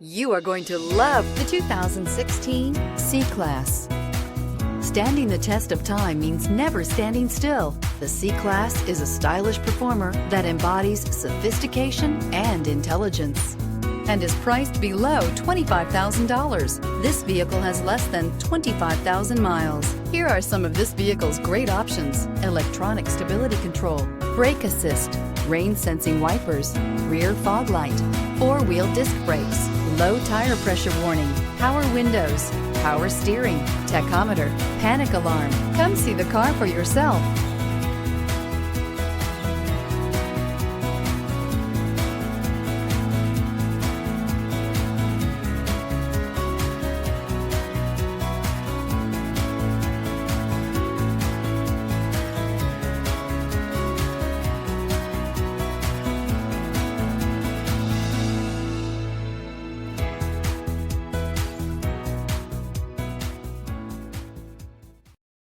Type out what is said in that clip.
You are going to love the 2016 C-Class. Standing the test of time means never standing still. The C-Class is a stylish performer that embodies sophistication and intelligence and is priced below $25,000. This vehicle has less than 25,000 miles. Here are some of this vehicle's great options: electronic stability control, brake assist, rain sensing wipers, rear fog light, four-wheel disc brakes, low tire pressure warning, power windows, power steering, tachometer, panic alarm. Come see the car for yourself.